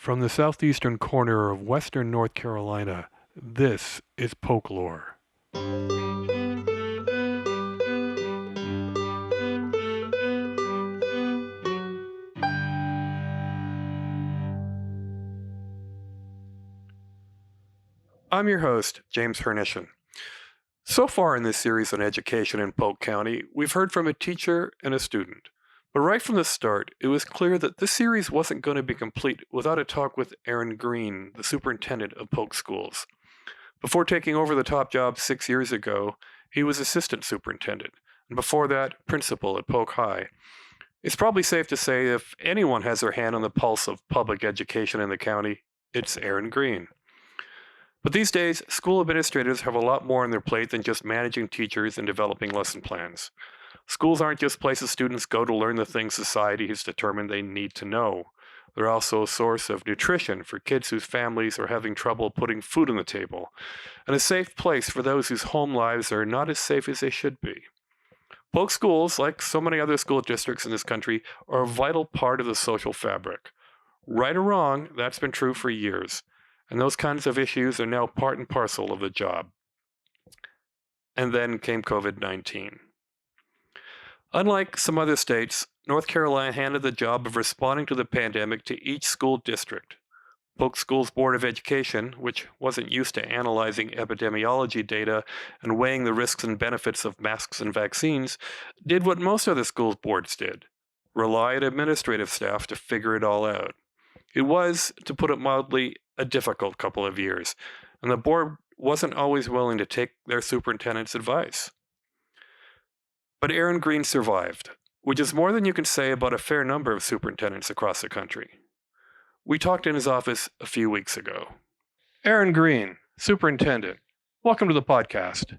From the southeastern corner of western North Carolina, this is Folklore. I'm your host, James Hernishin. So far in this series on education in Polk County, we've heard from a teacher and a student. But right from the start, it was clear that this series wasn't going to be complete without a talk with Aaron Greene, the superintendent of Polk Schools. Before taking over the top job 6 years ago, he was assistant superintendent, and before that, principal at Polk High. It's probably safe to say if anyone has their hand on the pulse of public education in the county, it's Aaron Greene. But these days, school administrators have a lot more on their plate than just managing teachers and developing lesson plans. Schools aren't just places students go to learn the things society has determined they need to know. They're also a source of nutrition for kids whose families are having trouble putting food on the table, and a safe place for those whose home lives are not as safe as they should be. Polk schools, like so many other school districts in this country, are a vital part of the social fabric. Right or wrong, that's been true for years, and those kinds of issues are now part and parcel of the job. And then came COVID-19. Unlike some other states, North Carolina handed the job of responding to the pandemic to each school district. Polk Schools Board of Education, which wasn't used to analyzing epidemiology data and weighing the risks and benefits of masks and vaccines, did what most other schools boards did: rely on administrative staff to figure it all out. It was, to put it mildly, a difficult couple of years, and the board wasn't always willing to take their superintendent's advice. But Aaron Greene survived, which is more than you can say about a fair number of superintendents across the country. We talked in his office a few weeks ago. Aaron Greene, superintendent, welcome to the podcast.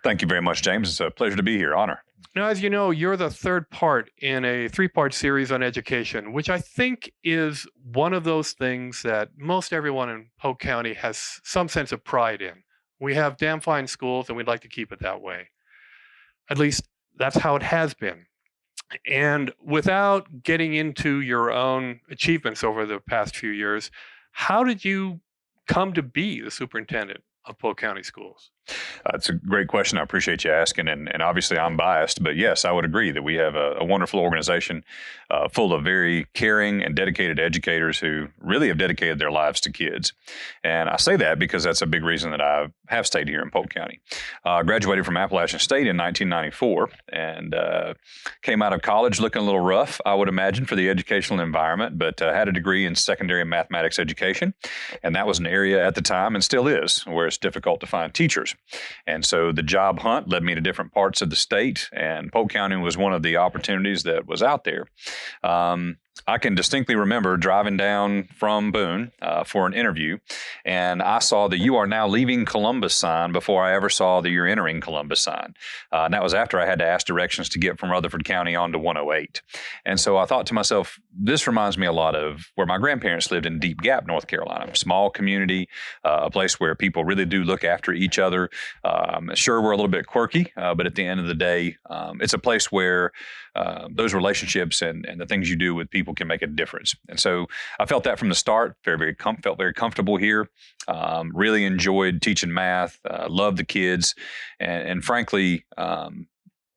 Thank you very much, James. It's a pleasure to be here. Honor. Now, as you know, you're the third part in a three-part series on education, which I think is one of those things that most everyone in Polk County has some sense of pride in. We have damn fine schools, and we'd like to keep it that way. At least that's how it has been. And without getting into your own achievements over the past few years, how did you come to be the superintendent of Polk County Schools? It's a great question. I appreciate you asking. And obviously I'm biased, but yes, I would agree that we have a wonderful organization full of very caring and dedicated educators who really have dedicated their lives to kids. And I say that because that's a big reason that I have stayed here in Polk County. I graduated from Appalachian State in 1994 and came out of college looking a little rough, I would imagine, for the educational environment, but had a degree in secondary mathematics education. And that was an area at the time, and still is, where it's difficult to find teachers. And so the job hunt led me to different parts of the state, and Polk County was one of the opportunities that was out there. I can distinctly remember driving down from Boone for an interview, and I saw the "You are now leaving Columbus" sign before I ever saw the "You're entering Columbus" sign. And that was after I had to ask directions to get from Rutherford County on to 108. And so I thought to myself, this reminds me a lot of where my grandparents lived in Deep Gap, North Carolina. Small community, a place where people really do look after each other. Sure, we're a little bit quirky, but at the end of the day, it's a place where those relationships and the things you do with people can make a difference. And so I felt that from the start. Felt very comfortable here. Really enjoyed teaching math. Loved the kids, and frankly,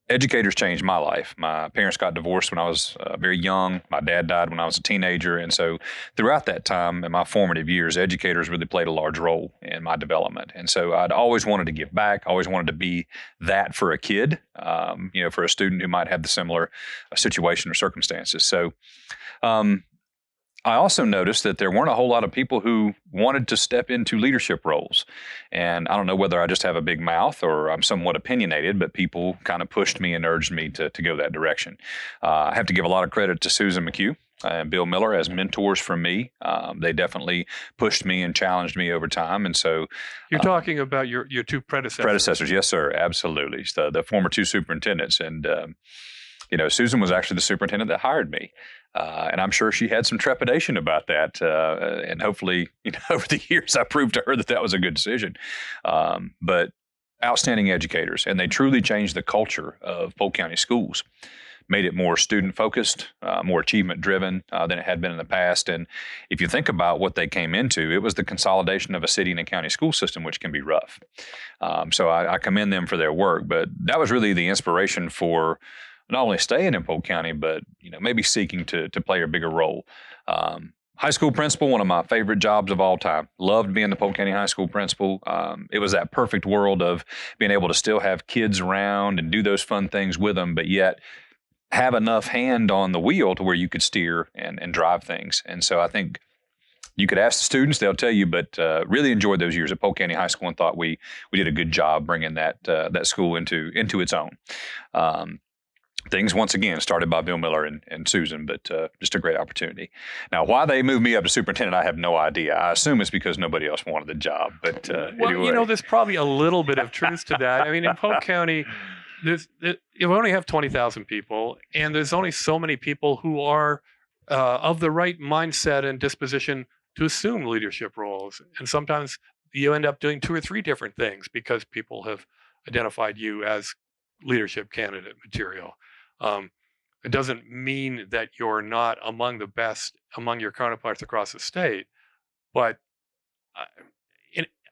educators changed my life. My parents got divorced when I was very young. My dad died when I was a teenager. And so throughout that time in my formative years, educators really played a large role in my development. And so I'd always wanted to give back, always wanted to be that for a kid, for a student who might have the similar situation or circumstances. So I also noticed that there weren't a whole lot of people who wanted to step into leadership roles. And I don't know whether I just have a big mouth or I'm somewhat opinionated, but people kind of pushed me and urged me to go that direction. I have to give a lot of credit to Susan McHugh and Bill Miller as mentors for me. They definitely pushed me and challenged me over time. And so you're talking about your two predecessors. Predecessors, yes, sir. Absolutely. The former two superintendents. And, Susan was actually the superintendent that hired me. And I'm sure she had some trepidation about that. And hopefully, over the years, I proved to her that was a good decision. But outstanding educators, and they truly changed the culture of Polk County schools. made it more student focused, more achievement driven than it had been in the past. And if you think about what they came into, it was the consolidation of a city and a county school system, which can be rough. So I commend them for their work, but that was really the inspiration for not only staying in Polk County, but maybe seeking to play a bigger role. High school principal, one of my favorite jobs of all time. Loved being the Polk County High School principal. It was that perfect world of being able to still have kids around and do those fun things with them, but yet have enough hand on the wheel to where you could steer and drive things. And so I think you could ask the students, they'll tell you, but really enjoyed those years at Polk County High School and thought we did a good job bringing that school into its own. Things, once again, started by Bill Miller and Susan, but just a great opportunity. Now, why they moved me up to superintendent, I have no idea. I assume it's because nobody else wanted the job. But well, anyway. there's probably a little bit of truth to that. I mean, in Polk County, you only have 20,000 people, and there's only so many people who are of the right mindset and disposition to assume leadership roles. And sometimes you end up doing 2 or 3 different things because people have identified you as leadership candidate material. It doesn't mean that you're not among the best among your counterparts across the state, but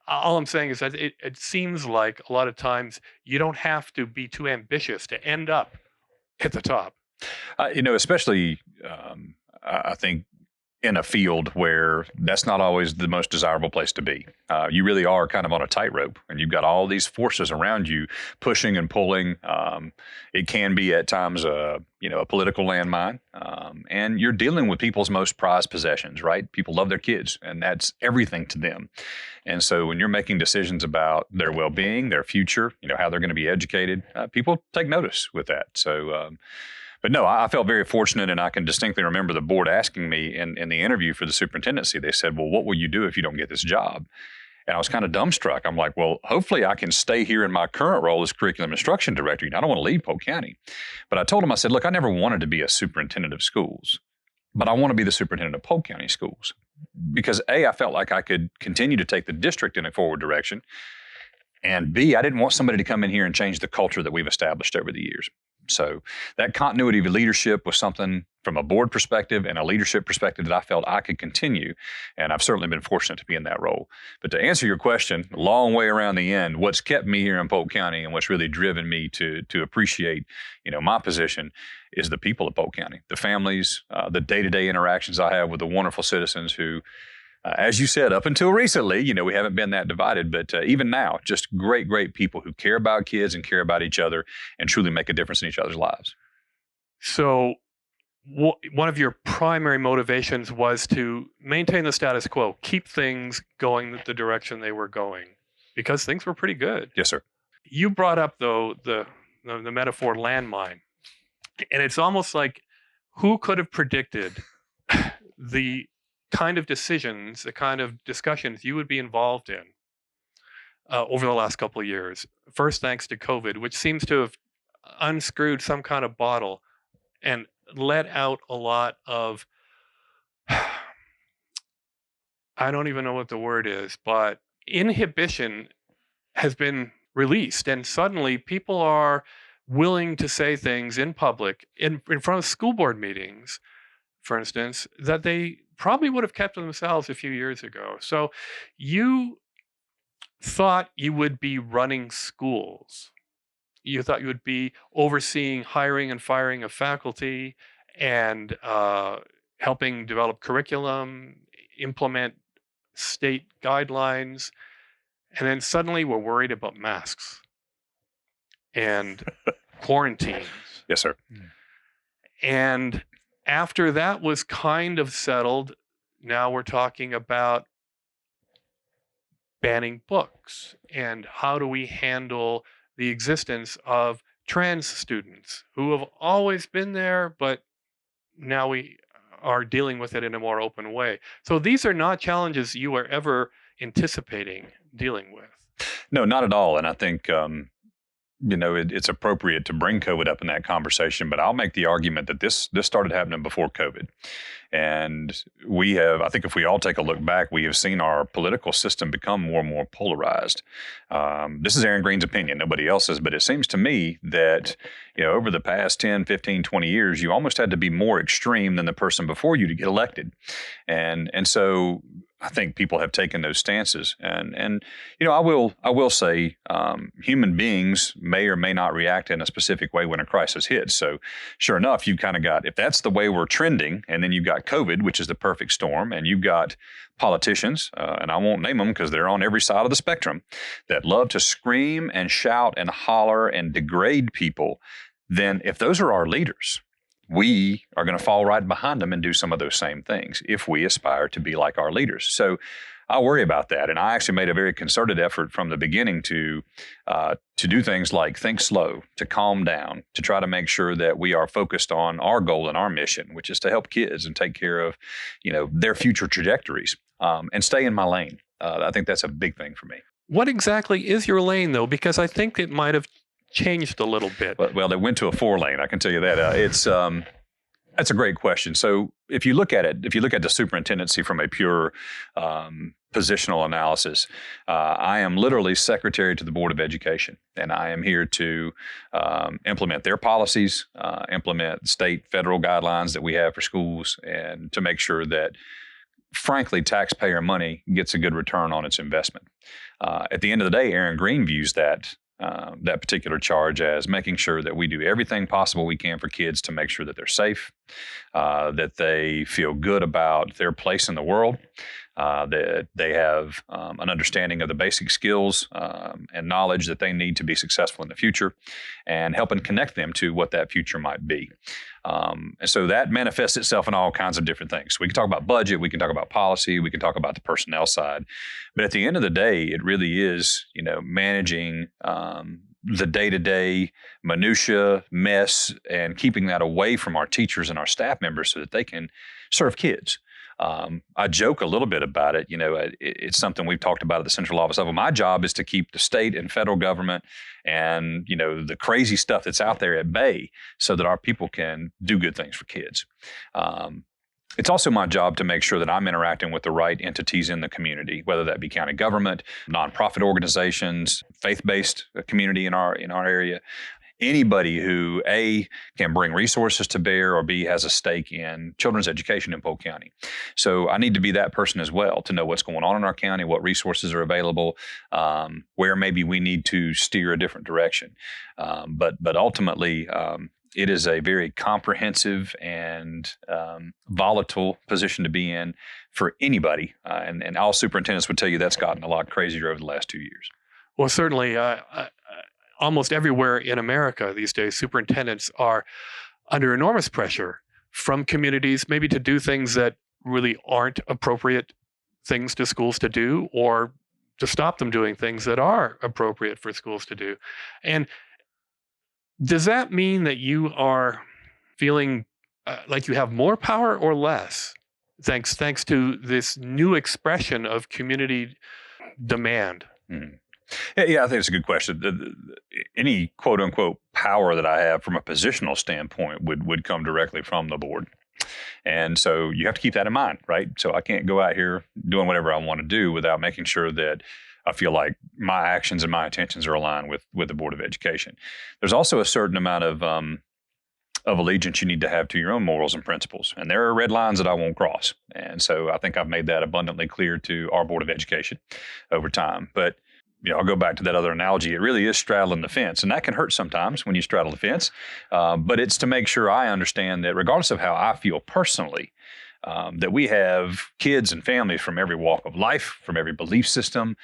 all I'm saying is that it seems like a lot of times you don't have to be too ambitious to end up at the top. Especially I think in a field where that's not always the most desirable place to be. You really are kind of on a tightrope, and you've got all these forces around you pushing and pulling. It can be at times a political landmine, and you're dealing with people's most prized possessions, right? People love their kids, and that's everything to them. And so when you're making decisions about their well-being, their future, how they're going to be educated, people take notice with that. So, but no, I felt very fortunate, and I can distinctly remember the board asking me in the interview for the superintendency. They said, well, what will you do if you don't get this job? And I was kind of dumbstruck. I'm like, well, hopefully I can stay here in my current role as curriculum instruction director. I don't want to leave Polk County. But I told them, I said, look, I never wanted to be a superintendent of schools, but I want to be the superintendent of Polk County schools because A, I felt like I could continue to take the district in a forward direction. And B, I didn't want somebody to come in here and change the culture that we've established over the years. So that continuity of leadership was something from a board perspective and a leadership perspective that I felt I could continue. And I've certainly been fortunate to be in that role. But to answer your question, a long way around the end, what's kept me here in Polk County and what's really driven me to appreciate, my position is the people of Polk County, the families, the day-to-day interactions I have with the wonderful citizens who, as you said, up until recently, we haven't been that divided, but even now, just great, great people who care about kids and care about each other and truly make a difference in each other's lives. So one of your primary motivations was to maintain the status quo, keep things going the direction they were going, because things were pretty good. Yes, sir. You brought up, though, the metaphor landmine, and it's almost like who could have predicted the kind of decisions, the kind of discussions you would be involved in over the last couple of years. First, thanks to COVID, which seems to have unscrewed some kind of bottle and let out a lot of, I don't even know what the word is, but inhibition has been released. And suddenly people are willing to say things in public, in front of school board meetings, for instance, that they probably would have kept to themselves a few years ago. So you thought you would be running schools. You thought you would be overseeing hiring and firing of faculty and helping develop curriculum, implement state guidelines. And then suddenly we're worried about masks and quarantines. Yes, sir. And after that was kind of settled, now we're talking about banning books and how do we handle the existence of trans students who have always been there, but now we are dealing with it in a more open way. So these are not challenges you were ever anticipating dealing with. No, not at all. And I think it's appropriate to bring COVID up in that conversation, but I'll make the argument that this started happening before COVID. And I think if we all take a look back, we have seen our political system become more and more polarized. This is Aaron Greene's opinion, nobody else's, but it seems to me that, over the past 10, 15, 20 years, you almost had to be more extreme than the person before you to get elected. And so I think people have taken those stances, and I will say human beings may or may not react in a specific way when a crisis hits. So sure enough, you've kind of got, if that's the way we're trending, and then you've got COVID, which is the perfect storm, and you've got politicians, and I won't name them because they're on every side of the spectrum, that love to scream and shout and holler and degrade people, then if those are our leaders, we are going to fall right behind them and do some of those same things if we aspire to be like our leaders. So I worry about that. And I actually made a very concerted effort from the beginning to do things like think slow, to calm down, to try to make sure that we are focused on our goal and our mission, which is to help kids and take care of, their future trajectories, and stay in my lane. I think that's a big thing for me. What exactly is your lane, though? Because I think it might have changed a little bit. Well, they went to a 4-lane. I can tell you that. That's a great question. So if you look at the superintendency from a pure positional analysis, I am literally secretary to the Board of Education, and I am here to implement their policies, implement state, federal guidelines that we have for schools, and to make sure that, frankly, taxpayer money gets a good return on its investment. At the end of the day, Aaron Greene views that particular charge as making sure that we do everything possible we can for kids to make sure that they're safe, that they feel good about their place in the world, that they have an understanding of the basic skills and knowledge that they need to be successful in the future, and helping connect them to what that future might be. And so that manifests itself in all kinds of different things. We can talk about budget, we can talk about policy, we can talk about the personnel side. But at the end of the day, it really is, managing the day-to-day minutia, mess, and keeping that away from our teachers and our staff members so that they can serve kids. I joke a little bit about it. It's something we've talked about at the central office level. My job is to keep the state and federal government and, the crazy stuff that's out there at bay so that our people can do good things for kids. It's also my job to make sure that I'm interacting with the right entities in the community, whether that be county government, nonprofit organizations, faith-based community in our area. Anybody who, A, can bring resources to bear, or B, has a stake in children's education in Polk County. So I need to be that person as well, to know what's going on in our county, what resources are available, where maybe we need to steer a different direction. But ultimately, it is a very comprehensive and volatile position to be in for anybody. And all superintendents would tell you that's gotten a lot crazier over the last 2 years. Well, certainly, almost everywhere in America these days, superintendents are under enormous pressure from communities, maybe to do things that really aren't appropriate things to schools to do, or to stop them doing things that are appropriate for schools to do. And does that mean that you are feeling like you have more power or less, thanks to this new expression of community demand? Mm. Yeah, I think it's a good question. Any quote unquote power that I have from a positional standpoint would come directly from the board. And so you have to keep that in mind, right? So I can't go out here doing whatever I want to do without making sure that I feel like my actions and my intentions are aligned with the Board of Education. There's also a certain amount of allegiance you need to have to your own morals and principles. And there are red lines that I won't cross. And so I think I've made that abundantly clear to our Board of Education over time. But I'll go back to that other analogy. It really is straddling the fence, and that can hurt sometimes when you straddle the fence. But it's to make sure I understand that regardless of how I feel personally, that we have kids and families from every walk of life, from every belief system,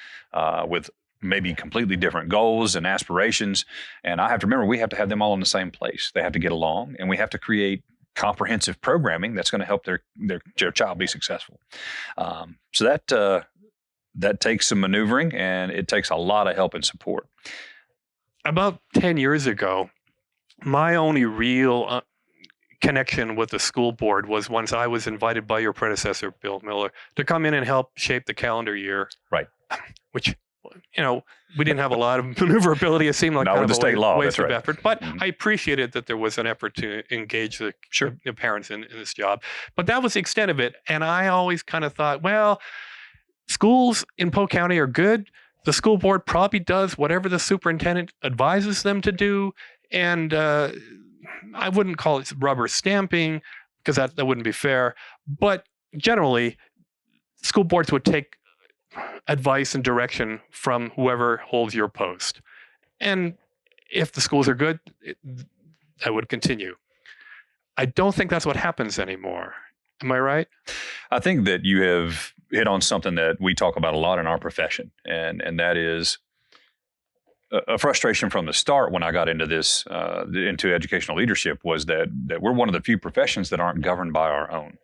with maybe completely different goals and aspirations. And I have to remember, we have to have them all in the same place. They have to get along, and we have to create comprehensive programming that's going to help their child be successful. So that takes some maneuvering, and it takes a lot of help and support. About 10 years ago, my only real connection with the school board was once I was invited by your predecessor, Bill Miller, to come in and help shape the calendar year. Right. Which we didn't have a lot of maneuverability. It seemed like Not kind with of the state law, waste that's of right. effort. But Mhm. I appreciated that there was an effort to engage the Sure. parents in this job. But that was the extent of it. And I always kind of thought, well, schools in Polk County are good. The school board probably does whatever the superintendent advises them to do. And I wouldn't call it rubber stamping because that wouldn't be fair. But generally, school boards would take advice and direction from whoever holds your post. And if the schools are good, that would continue. I don't think that's what happens anymore. Am I right? I think that you have hit on something that we talk about a lot in our profession, and that is a frustration from the start when I got into this, into educational leadership, was that we're one of the few professions that aren't governed by our own.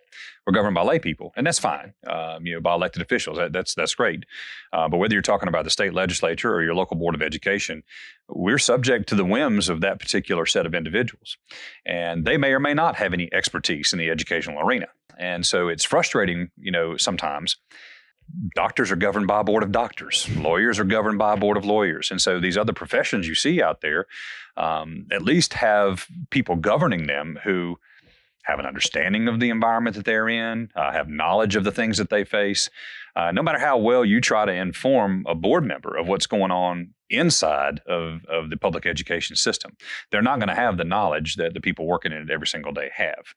We're governed by lay people, and that's fine. By elected officials, that's great. But whether you're talking about the state legislature or your local board of education, we're subject to the whims of that particular set of individuals, and they may or may not have any expertise in the educational arena. And so it's frustrating, sometimes. Doctors are governed by a board of doctors. Lawyers are governed by a board of lawyers. And so these other professions you see out there at least have people governing them who have an understanding of the environment that they're in, have knowledge of the things that they face. No matter how well you try to inform a board member of what's going on inside of the public education system, they're not going to have the knowledge that the people working in it every single day have.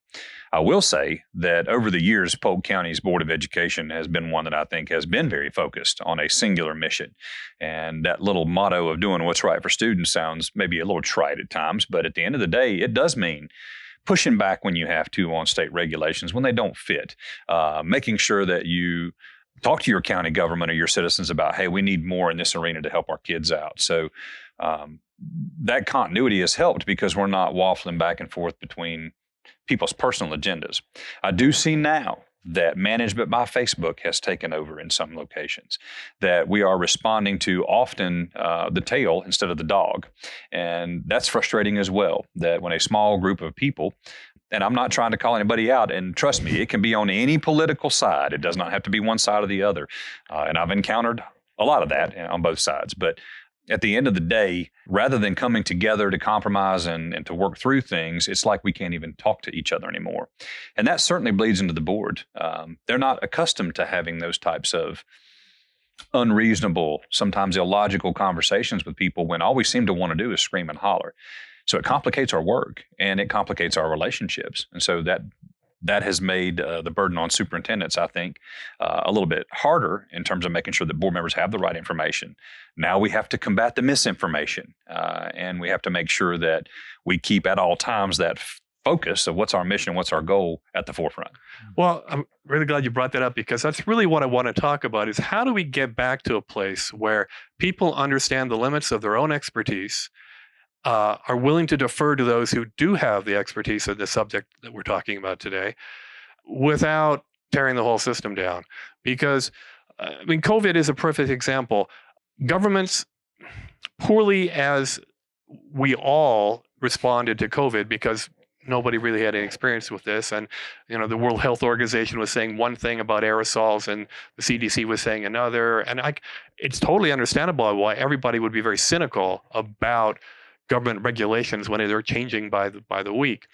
I will say that over the years, Polk County's Board of Education has been one that I think has been very focused on a singular mission. And that little motto of doing what's right for students sounds maybe a little trite at times, but at the end of the day, it does mean pushing back when you have to on state regulations when they don't fit, making sure that you talk to your county government or your citizens about, hey, we need more in this arena to help our kids out. So that continuity has helped because we're not waffling back and forth between people's personal agendas. I do see now that management by Facebook has taken over in some locations, that we are responding to often the tail instead of the dog. And that's frustrating as well, that when a small group of people, and I'm not trying to call anybody out, and trust me, it can be on any political side. It does not have to be one side or the other. And I've encountered a lot of that on both sides. But at the end of the day, rather than coming together to compromise and to work through things, it's like we can't even talk to each other anymore. And that certainly bleeds into the board. They're not accustomed to having those types of unreasonable, sometimes illogical conversations with people when all we seem to want to do is scream and holler. So it complicates our work and it complicates our relationships. And so that has made the burden on superintendents, I think, a little bit harder in terms of making sure that board members have the right information. Now we have to combat the misinformation, and we have to make sure that we keep at all times that focus of what's our mission, what's our goal at the forefront. Well, I'm really glad you brought that up because that's really what I want to talk about is how do we get back to a place where people understand the limits of their own expertise, are willing to defer to those who do have the expertise in the subject that we're talking about today without tearing the whole system down. Because, COVID is a perfect example. Governments, poorly as we all responded to COVID because nobody really had any experience with this. And, the World Health Organization was saying one thing about aerosols and the CDC was saying another. And it's totally understandable why everybody would be very cynical about government regulations when they're changing by the week.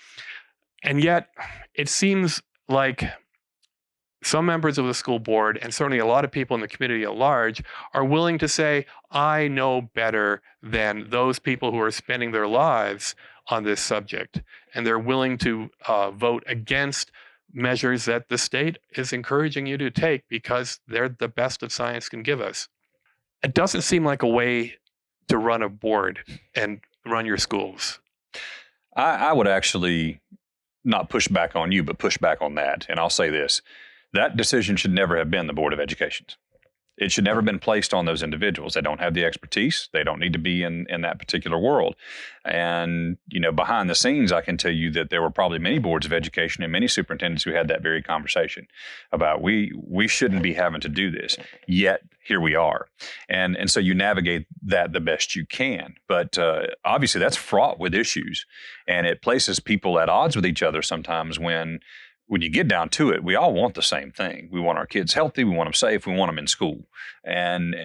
And yet it seems like some members of the school board and certainly a lot of people in the community at large are willing to say, I know better than those people who are spending their lives on this subject. And they're willing to vote against measures that the state is encouraging you to take because they're the best that science can give us. It doesn't seem like a way to run a board and run your schools. I would actually not push back on you, but push back on that. And I'll say this, that decision should never have been the Board of Education's. It should never have been placed on those individuals. They don't have the expertise. They don't need to be in that particular world. And, behind the scenes, I can tell you that there were probably many boards of education and many superintendents who had that very conversation about we shouldn't be having to do this. Yet here we are. And so you navigate that the best you can. But obviously that's fraught with issues. And it places people at odds with each other sometimes when you get down to it, we all want the same thing. We want our kids healthy. We want them safe. We want them in school. And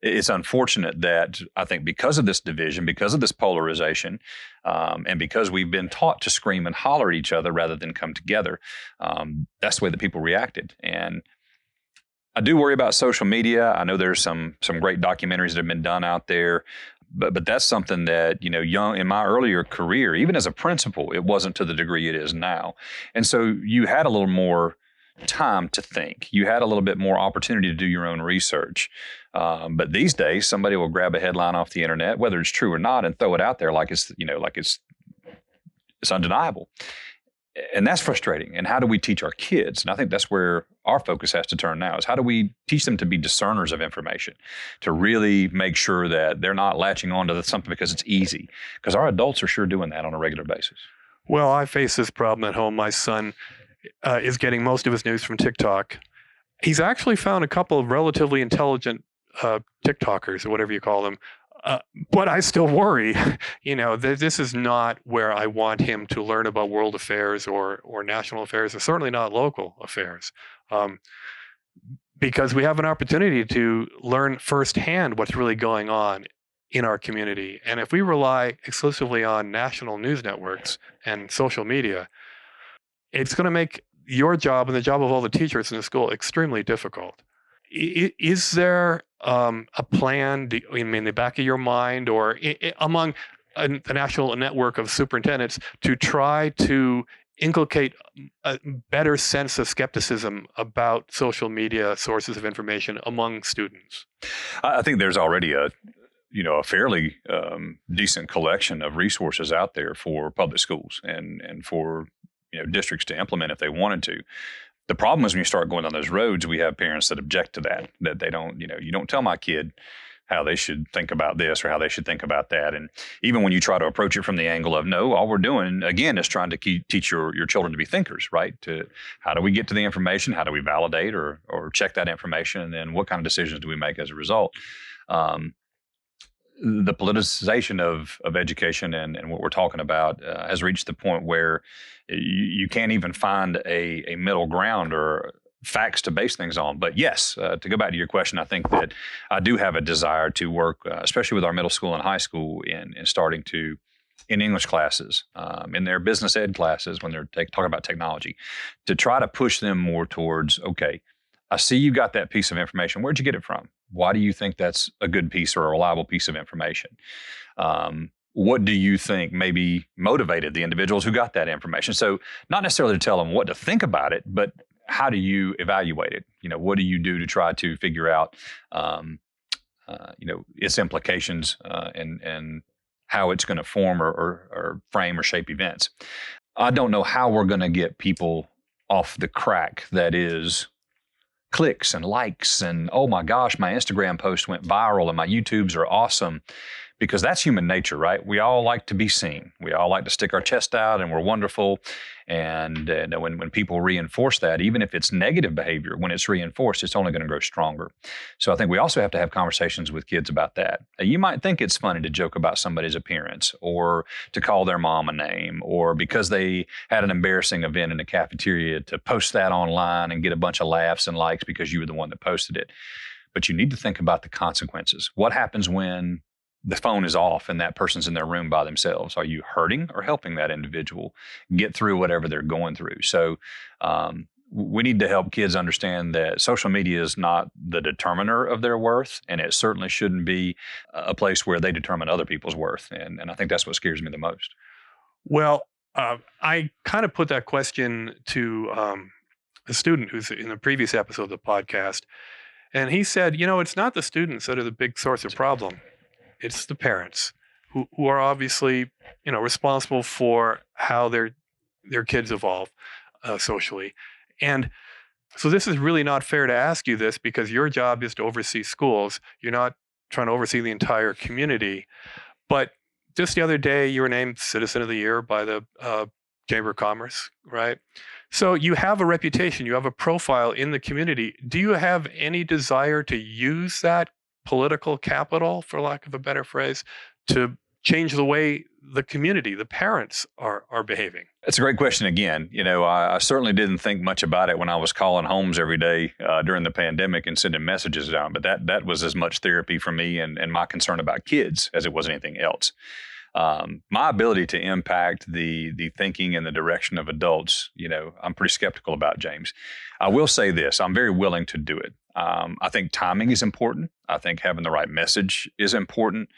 it's unfortunate that I think because of this division, because of this polarization, and because we've been taught to scream and holler at each other rather than come together, that's the way that people reacted. And I do worry about social media. I know there's some great documentaries that have been done out there, but that's something that, young in my earlier career, even as a principal, it wasn't to the degree it is now. And so you had a little more time to think. You had a little bit more opportunity to do your own research. But these days, somebody will grab a headline off the internet, whether it's true or not, and throw it out there like it's undeniable. And that's frustrating. And how do we teach our kids? And I think that's where our focus has to turn now, is how do we teach them to be discerners of information, to really make sure that they're not latching on to something because it's easy, because our adults are sure doing that on a regular basis. Well, I face this problem at home. My son is getting most of his news from TikTok. He's actually found a couple of relatively intelligent TikTokers, or whatever you call them. But I still worry, this is not where I want him to learn about world affairs or national affairs, or certainly not local affairs, because we have an opportunity to learn firsthand what's really going on in our community. And if we rely exclusively on national news networks and social media, it's going to make your job and the job of all the teachers in the school extremely difficult. Is there a plan in the back of your mind, or among the national network of superintendents, to try to inculcate a better sense of skepticism about social media sources of information among students? I think there's already a fairly decent collection of resources out there for public schools and for districts to implement if they wanted to. The problem is when you start going down those roads, we have parents that object to that they don't, you don't tell my kid how they should think about this or how they should think about that. And even when you try to approach it from the angle of, no, all we're doing, again, is trying to teach your children to be thinkers, right? To how do we get to the information? How do we validate or check that information? And then what kind of decisions do we make as a result? The politicization of education and what we're talking about has reached the point where you can't even find a middle ground or facts to base things on. But yes, to go back to your question, I think that I do have a desire to work, especially with our middle school and high school, in starting to, in English classes, in their business ed classes, when they're talking about technology, to try to push them more towards, okay, I see you got that piece of information. Where'd you get it from? Why do you think that's a good piece or a reliable piece of information? What do you think maybe motivated the individuals who got that information? So not necessarily to tell them what to think about it, but how do you evaluate it? What do you do to try to figure out, its implications and how it's going to form or frame or shape events? I don't know how we're going to get people off the crack that is clicks and likes and, oh my gosh, my Instagram post went viral and my YouTubes are awesome, because that's human nature, right? We all like to be seen. We all like to stick our chest out and we're wonderful. And when people reinforce that, even if it's negative behavior, when it's reinforced, it's only going to grow stronger. So I think we also have to have conversations with kids about that. You might think it's funny to joke about somebody's appearance or to call their mom a name, or because they had an embarrassing event in the cafeteria to post that online and get a bunch of laughs and likes because you were the one that posted it. But you need to think about the consequences. What happens when the phone is off and that person's in their room by themselves? Are you hurting or helping that individual get through whatever they're going through? So we need to help kids understand that social media is not the determiner of their worth, and it certainly shouldn't be a place where they determine other people's worth. And I think that's what scares me the most. Well, I kind of put that question to a student who's in the previous episode of the podcast, and he said, it's not the students that are the big source of problem. It's the parents who are obviously, responsible for how their kids evolve socially. And so this is really not fair to ask you this, because your job is to oversee schools. You're not trying to oversee the entire community. But just the other day, you were named Citizen of the Year by the Chamber of Commerce, right? So you have a reputation, you have a profile in the community. Do you have any desire to use that political capital, for lack of a better phrase, to change the way the community, the parents are behaving? That's a great question again. I certainly didn't think much about it when I was calling homes every day during the pandemic and sending messages down, but that was as much therapy for me and my concern about kids as it was anything else. My ability to impact the thinking and the direction of adults, I'm pretty skeptical about, James. I will say this, I'm very willing to do it. I think timing is important. I think having the right message is important.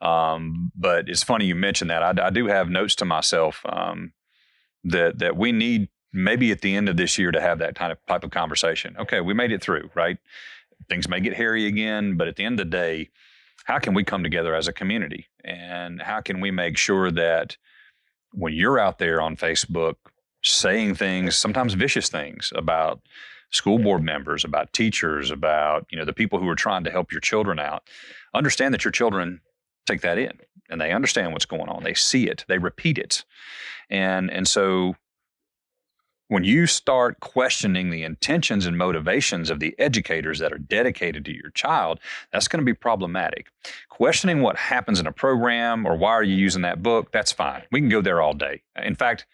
But it's funny you mentioned that. I do have notes to myself that we need maybe at the end of this year to have that type of conversation. Okay, we made it through, right? Things may get hairy again, but at the end of the day, how can we come together as a community? And how can we make sure that when you're out there on Facebook saying things, sometimes vicious things about school board members, about teachers, about, the people who are trying to help your children out, understand that your children take that in and they understand what's going on. They see it, they repeat it. And so when you start questioning the intentions and motivations of the educators that are dedicated to your child, that's going to be problematic. Questioning what happens in a program or why are you using that book, that's fine. We can go there all day. In fact,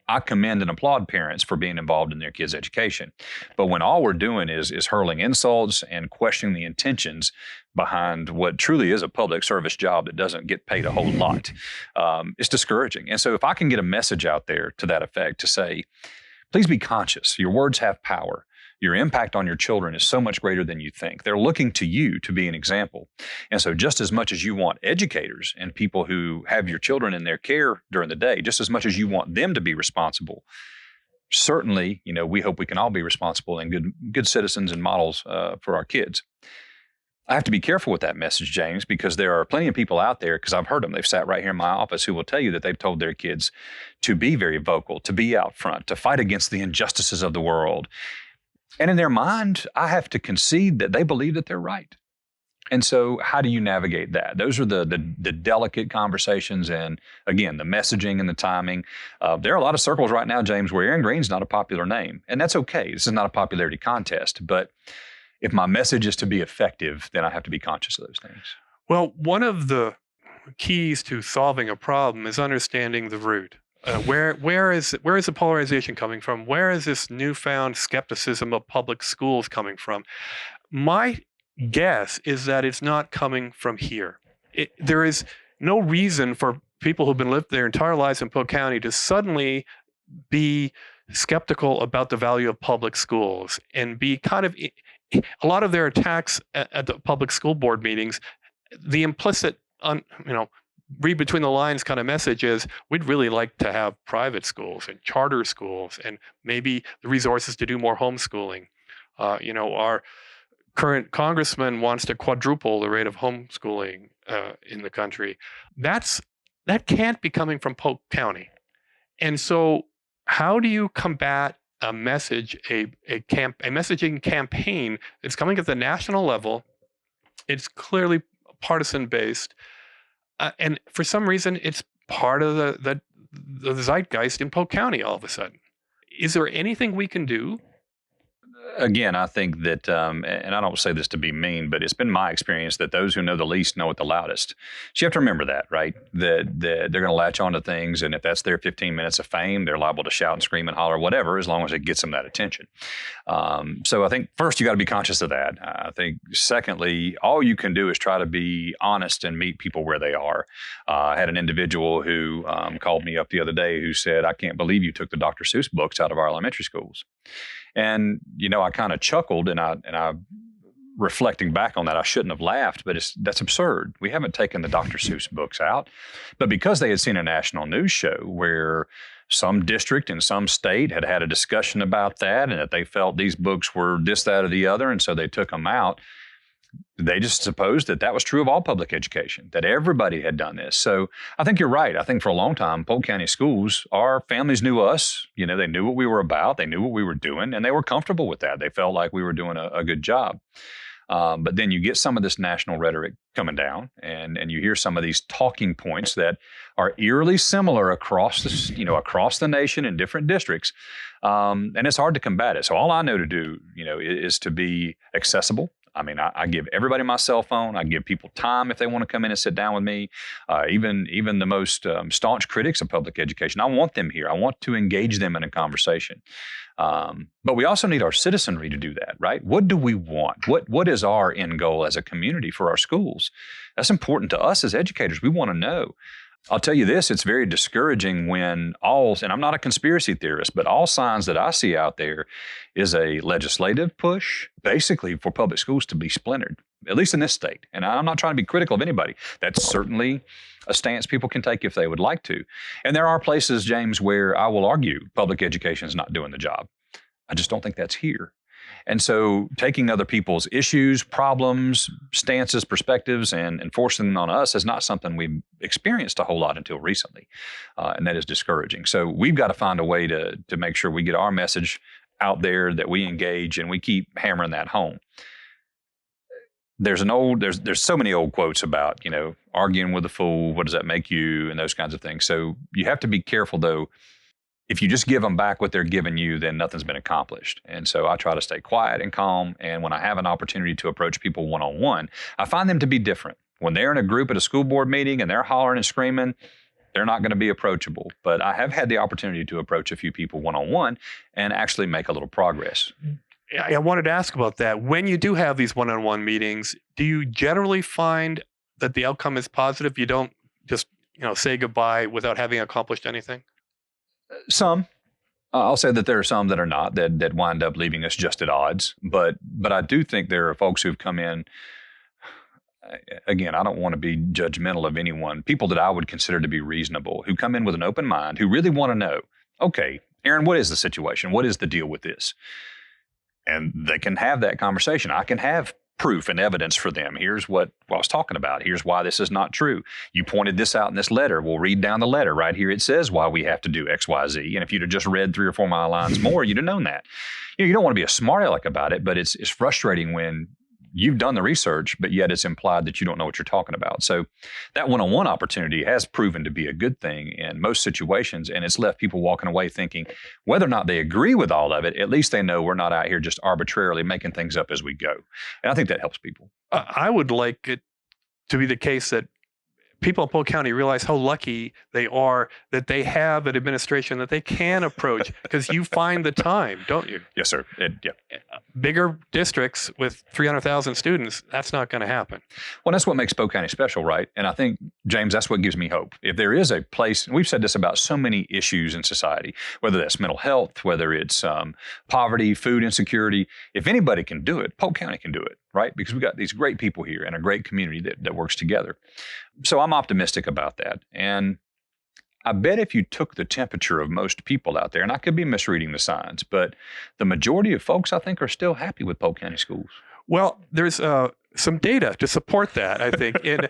I commend and applaud parents for being involved in their kids' education. But when all we're doing is hurling insults and questioning the intentions behind what truly is a public service job that doesn't get paid a whole lot, it's discouraging. And so if I can get a message out there to that effect to say, please be conscious. Your words have power. Your impact on your children is so much greater than you think. They're looking to you to be an example. And so just as much as you want educators and people who have your children in their care during the day, just as much as you want them to be responsible, certainly, we hope we can all be responsible and good citizens and models for our kids. I have to be careful with that message, James, because there are plenty of people out there, because I've heard them, they've sat right here in my office, who will tell you that they've told their kids to be very vocal, to be out front, to fight against the injustices of the world. And in their mind, I have to concede that they believe that they're right. And so how do you navigate that? Those are the delicate conversations and, again, the messaging and the timing. There are a lot of circles right now, James, where Aaron Greene's not a popular name. And that's okay. This is not a popularity contest. But if my message is to be effective, then I have to be conscious of those things. Well, one of the keys to solving a problem is understanding the root. Where is the polarization coming from? Where is this newfound skepticism of public schools coming from? My guess is that it's not coming from here. There is no reason for people who've been living their entire lives in Polk County to suddenly be skeptical about the value of public schools and be kind of a lot of their attacks at the public school board meetings, the implicit, read between the lines kind of message is we'd really like to have private schools and charter schools and maybe the resources to do more homeschooling. Our current congressman wants to quadruple the rate of homeschooling in the country. That can't be coming from Polk County. And so how do you combat a messaging campaign that's coming at the national level? It's clearly partisan based, and for some reason, it's part of the zeitgeist in Polk County. All of a sudden, is there anything we can do? Again, I think that, and I don't say this to be mean, but it's been my experience that those who know the least know it the loudest. So you have to remember that, right? That they're going to latch onto things, and if that's their 15 minutes of fame, they're liable to shout and scream and holler, whatever, as long as it gets them that attention. So I think first you got to be conscious of that. I think secondly, all you can do is try to be honest and meet people where they are. I had an individual who called me up the other day who said, "I can't believe you took the Dr. Seuss books out of our elementary schools." And, I kind of chuckled and I reflecting back on that, I shouldn't have laughed, but that's absurd. We haven't taken the Dr. Seuss books out, but because they had seen a national news show where some district in some state had had a discussion about that and that they felt these books were this, that, or the other, and so they took them out. They just supposed that was true of all public education, that everybody had done this. So I think you're right. I think for a long time, Polk County schools, our families knew us. They knew what we were about. They knew what we were doing, and they were comfortable with that. They felt like we were doing a good job. But then you get some of this national rhetoric coming down, and you hear some of these talking points that are eerily similar across the nation in different districts, and it's hard to combat it. So all I know to do, is to be accessible, I mean, I give everybody my cell phone. I give people time if they want to come in and sit down with me. Even the most staunch critics of public education, I want them here. I want to engage them in a conversation. But we also need our citizenry to do that, right? What do we want? What is our end goal as a community for our schools? That's important to us as educators. We want to know. I'll tell you this, it's very discouraging when and I'm not a conspiracy theorist, but all signs that I see out there is a legislative push, basically for public schools to be splintered, at least in this state. And I'm not trying to be critical of anybody. That's certainly a stance people can take if they would like to. And there are places, James, where I will argue public education is not doing the job. I just don't think that's here. And so taking other people's issues, problems, stances, perspectives, and enforcing them on us is not something we've experienced a whole lot until recently. And that is discouraging. So we've got to find a way to make sure we get our message out there, that we engage, and we keep hammering that home. There's so many old quotes about, arguing with a fool, what does that make you, and those kinds of things. So you have to be careful, though. If you just give them back what they're giving you, then nothing's been accomplished. And so I try to stay quiet and calm. And when I have an opportunity to approach people one-on-one, I find them to be different. When they're in a group at a school board meeting and they're hollering and screaming, they're not going to be approachable. But I have had the opportunity to approach a few people one-on-one and actually make a little progress. I wanted to ask about that. When you do have these one-on-one meetings, do you generally find that the outcome is positive? You don't just, say goodbye without having accomplished anything? Some. I'll say that there are some that are not, that wind up leaving us just at odds. But I do think there are folks who've come in. Again, I don't want to be judgmental of anyone. People that I would consider to be reasonable, who come in with an open mind, who really want to know, okay, Aaron, what is the situation? What is the deal with this? And they can have that conversation. I can have proof and evidence for them. Here's what I was talking about. Here's why this is not true. You pointed this out in this letter. We'll read down the letter. Right here it says why we have to do X, Y, Z. And if you'd have just read 3 or 4 lines more, you'd have known that. You don't want to be a smart aleck about it, but it's frustrating when you've done the research, but yet it's implied that you don't know what you're talking about. So that one-on-one opportunity has proven to be a good thing in most situations, and it's left people walking away thinking, whether or not they agree with all of it, at least they know we're not out here just arbitrarily making things up as we go. And I think that helps people. I would like it to be the case that people in Polk County realize how lucky they are that they have an administration that they can approach, because you find the time, don't you? Yes, sir. Yeah. Bigger districts with 300,000 students, that's not going to happen. Well, that's what makes Polk County special, right? And I think, James, that's what gives me hope. If there is a place, and we've said this about so many issues in society, whether that's mental health, whether it's poverty, food insecurity, if anybody can do it, Polk County can do it, right? Because we've got these great people here and a great community that works together. So I'm optimistic about that. And I bet if you took the temperature of most people out there, and I could be misreading the signs, but the majority of folks, I think, are still happy with Polk County schools. Well, there's some data to support that, I think. And,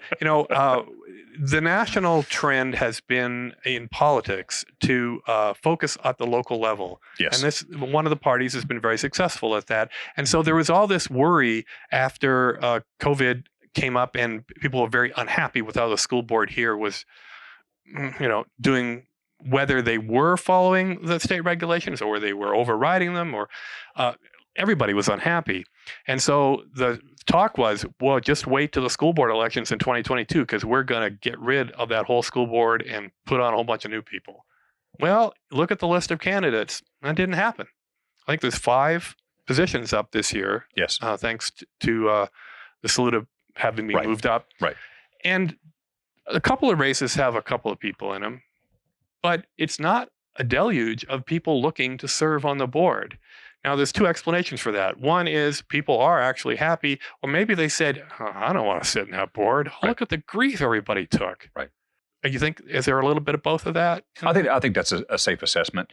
the national trend has been in politics to focus at the local level. Yes. And one of the parties has been very successful at that. And so there was all this worry after COVID came up, and people were very unhappy with how the school board here was, doing, whether they were following the state regulations or they were overriding them, or everybody was unhappy. And so the talk was, well, just wait till the school board elections in 2022, because we're going to get rid of that whole school board and put on a whole bunch of new people. Well, look at the list of candidates. That didn't happen. I think there's 5 positions up this year. Yes. Thanks to the salute having been moved up. Right. And a couple of races have a couple of people in them, but it's not a deluge of people looking to serve on the board. Now, there's 2 explanations for that. One is people are actually happy, or maybe they said, I don't want to sit in that board. Right. Look at the grief everybody took. Right. You think, is there a little bit of both of that? I think that's a safe assessment.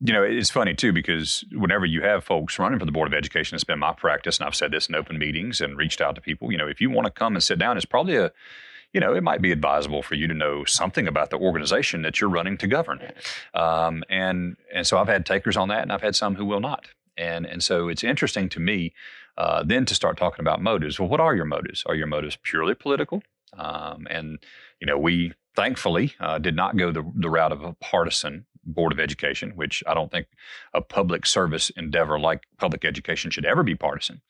It's funny, too, because whenever you have folks running for the Board of Education, it's been my practice, and I've said this in open meetings and reached out to people, if you want to come and sit down, it's probably it might be advisable for you to know something about the organization that you're running to govern. And so I've had takers on that, and I've had some who will not. And so it's interesting to me then to start talking about motives. Well, what are your motives? Are your motives purely political? We thankfully did not go the route of a partisan Board of Education, which I don't think a public service endeavor like public education should ever be partisan.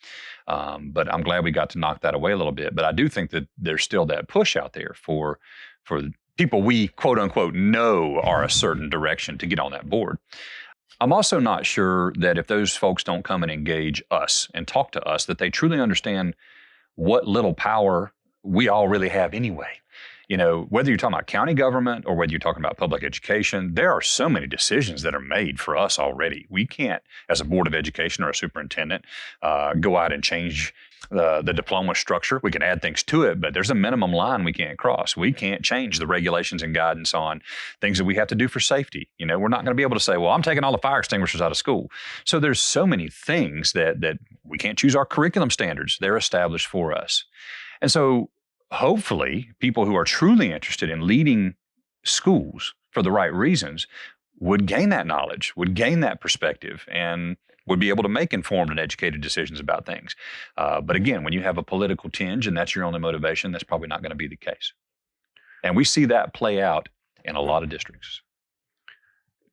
But I'm glad we got to knock that away a little bit. But I do think that there's still that push out there for people we quote unquote know are a certain direction to get on that board. I'm also not sure that if those folks don't come and engage us and talk to us, that they truly understand what little power we all really have anyway. Whether you're talking about county government or whether you're talking about public education, there are so many decisions that are made for us already. We can't, as a board of education or a superintendent, go out and change the diploma structure. We can add things to it, but there's a minimum line we can't cross. We can't change the regulations and guidance on things that we have to do for safety. We're not going to be able to say, well, I'm taking all the fire extinguishers out of school. So there's so many things that we can't choose our curriculum standards. They're established for us. And so hopefully people who are truly interested in leading schools for the right reasons would gain that knowledge, would gain that perspective, and would be able to make informed and educated decisions about things. But again, when you have a political tinge and that's your only motivation, that's probably not going to be the case. And we see that play out in a lot of districts.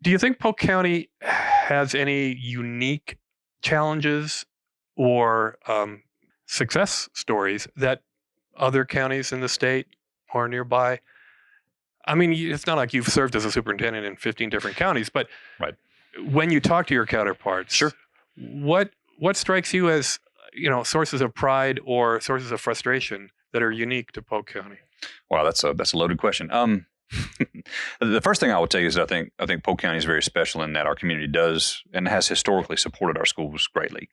Do you think Polk County has any unique challenges or success stories that other counties in the state or nearby? I mean, it's not like you've served as a superintendent in 15 different counties, but right. When you talk to your counterparts, sure, what strikes you as sources of pride or sources of frustration that are unique to Polk County? Wow, that's a loaded question. The first thing I would tell you is I think Polk County is very special in that our community does and has historically supported our schools greatly.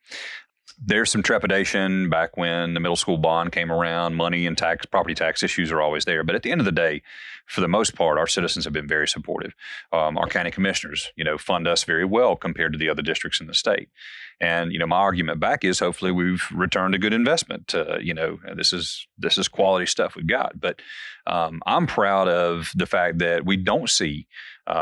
There's some trepidation back when the middle school bond came around. Money and property tax issues are always there. But at the end of the day, for the most part, our citizens have been very supportive. Our county commissioners, fund us very well compared to the other districts in the state. And, my argument back is hopefully we've returned a good investment. This is quality stuff we've got. But I'm proud of the fact that we don't see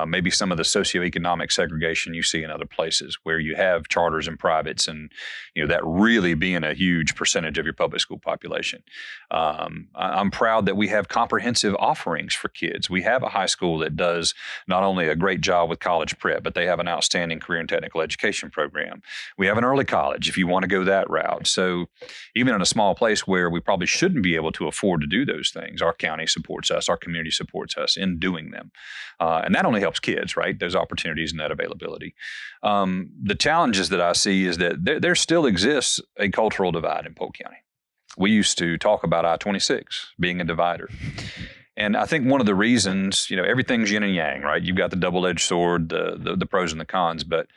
maybe some of the socioeconomic segregation you see in other places where you have charters and privates and, that really being a huge percentage of your public school population. I'm proud that we have comprehensive offerings for kids. We have a high school that does not only a great job with college prep, but they have an outstanding career and technical education program. We have an early college if you want to go that route. So even in a small place where we probably shouldn't be able to afford to do those things, our county supports us, our community supports us in doing them. And that only helps kids, right? Those opportunities and that availability. The challenges that I see is that there still exists a cultural divide in Polk County. We used to talk about I-26 being a divider. And I think one of the reasons, everything's yin and yang, right? You've got the double-edged sword, the pros and the cons, but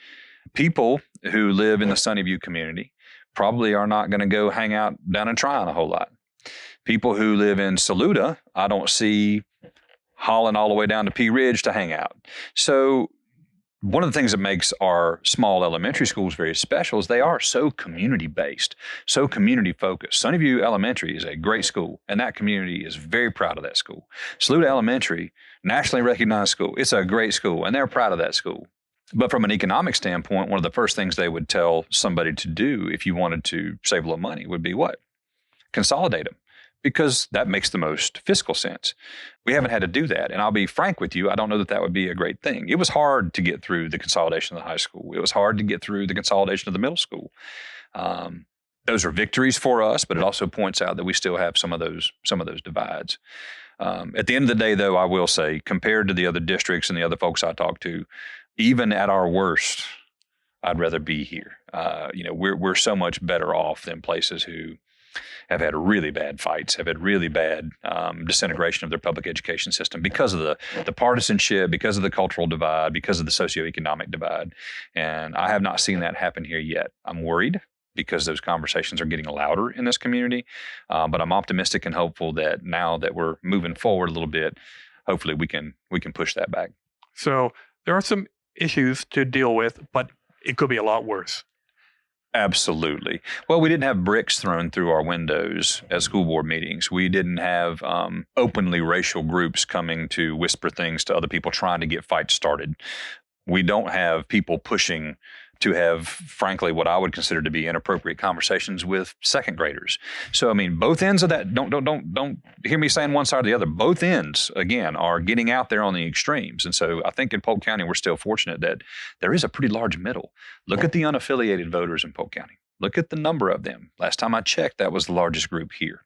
people who live in the Sunnyview community probably are not going to go hang out down in Tryon a whole lot. People who live in Saluda, I don't see hauling all the way down to Pea Ridge to hang out. So one of the things that makes our small elementary schools very special is they are so community-based, so community-focused. Sunnyview Elementary is a great school, and that community is very proud of that school. Saluda Elementary, nationally recognized school. It's a great school, and they're proud of that school. But from an economic standpoint, one of the first things they would tell somebody to do if you wanted to save a little money would be what? Consolidate them, because that makes the most fiscal sense. We haven't had to do that. And I'll be frank with you, I don't know that that would be a great thing. It was hard to get through the consolidation of the high school. It was hard to get through the consolidation of the middle school. Those are victories for us, but it also points out that we still have some of those divides. At the end of the day, though, I will say, compared to the other districts and the other folks I talk to, even at our worst, I'd rather be here. We're so much better off than places who have had really bad fights, have had really bad disintegration of their public education system because of the partisanship, because of the cultural divide, because of the socioeconomic divide. And I have not seen that happen here yet. I'm worried because those conversations are getting louder in this community. But I'm optimistic and hopeful that now that we're moving forward a little bit, hopefully we can push that back. So there are some issues to deal with, but it could be a lot worse. Absolutely. Well, we didn't have bricks thrown through our windows at school board meetings. We didn't have openly racial groups coming to whisper things to other people trying to get fights started. We don't have people pushing to have, frankly, what I would consider to be inappropriate conversations with second graders. So, I mean, both ends of that, don't hear me saying one side or the other. Both ends, again, are getting out there on the extremes. And so I think in Polk County, we're still fortunate that there is a pretty large middle. Look at the unaffiliated voters in Polk County. Look at the number of them. Last time I checked, that was the largest group here.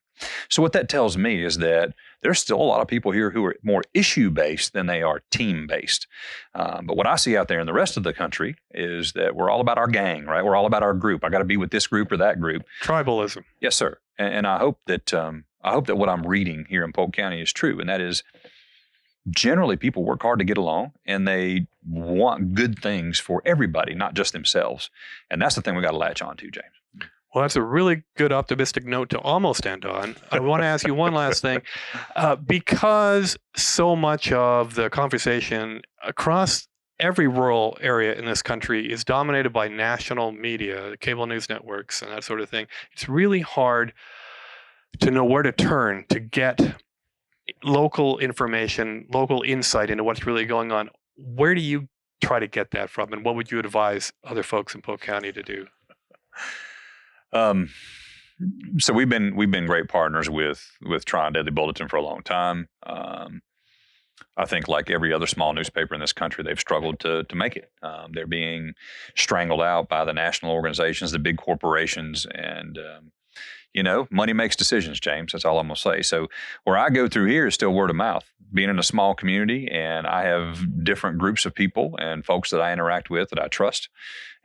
So what that tells me is that there's still a lot of people here who are more issue-based than they are team-based. But what I see out there in the rest of the country is that we're all about our gang, right? We're all about our group. I got to be with this group or that group. Tribalism. Yes, sir. And I hope that what I'm reading here in Polk County is true, and that is generally people work hard to get along, and they want good things for everybody, not just themselves. And that's the thing we got to latch on to, James. Well, that's a really good optimistic note to almost end on. I want to ask you one last thing. Because so much of the conversation across every rural area in this country is dominated by national media, cable news networks, and that sort of thing, it's really hard to know where to turn to get local information, local insight into what's really going on. Where do you try to get that from, and what would you advise other folks in Polk County to do? So we've been great partners with Trion-Daily Bulletin for a long time. I think like every other small newspaper in this country, they've struggled to make it. They're being strangled out by the national organizations, the big corporations, and money makes decisions, James. That's all I'm going to say. So where I go through here is still word of mouth. Being in a small community, and I have different groups of people and folks that I interact with that I trust.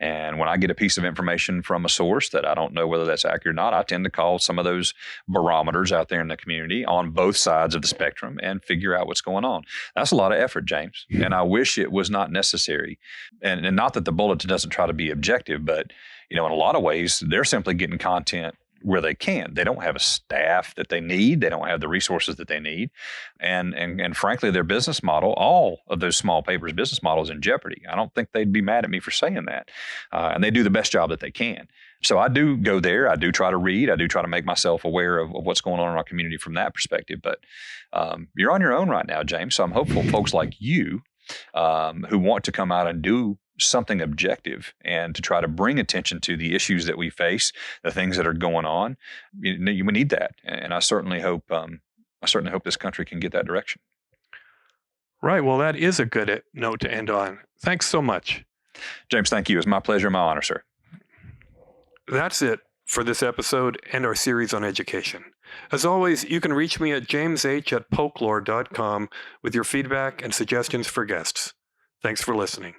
And when I get a piece of information from a source that I don't know whether that's accurate or not, I tend to call some of those barometers out there in the community on both sides of the spectrum and figure out what's going on. That's a lot of effort, James. And I wish it was not necessary. And not that the Bulletin doesn't try to be objective, but in a lot of ways, they're simply getting content where they can. They don't have a staff that they need. They don't have the resources that they need. And frankly, their business model, all of those small papers' business model is in jeopardy. I don't think they'd be mad at me for saying that. And they do the best job that they can. So I do go there. I do try to read. I do try to make myself aware of what's going on in our community from that perspective. But you're on your own right now, James. So I'm hopeful folks like you who want to come out and do something objective and to try to bring attention to the issues that we face, the things that are going on. We need that, and I certainly hope this country can get that direction. Right. Well, that is a good note to end on. Thanks so much, James. Thank you. It's my pleasure, my honor, sir. That's it for this episode and our series on education. As always, you can reach me at jamesh@polklore.com with your feedback and suggestions for guests. Thanks for listening.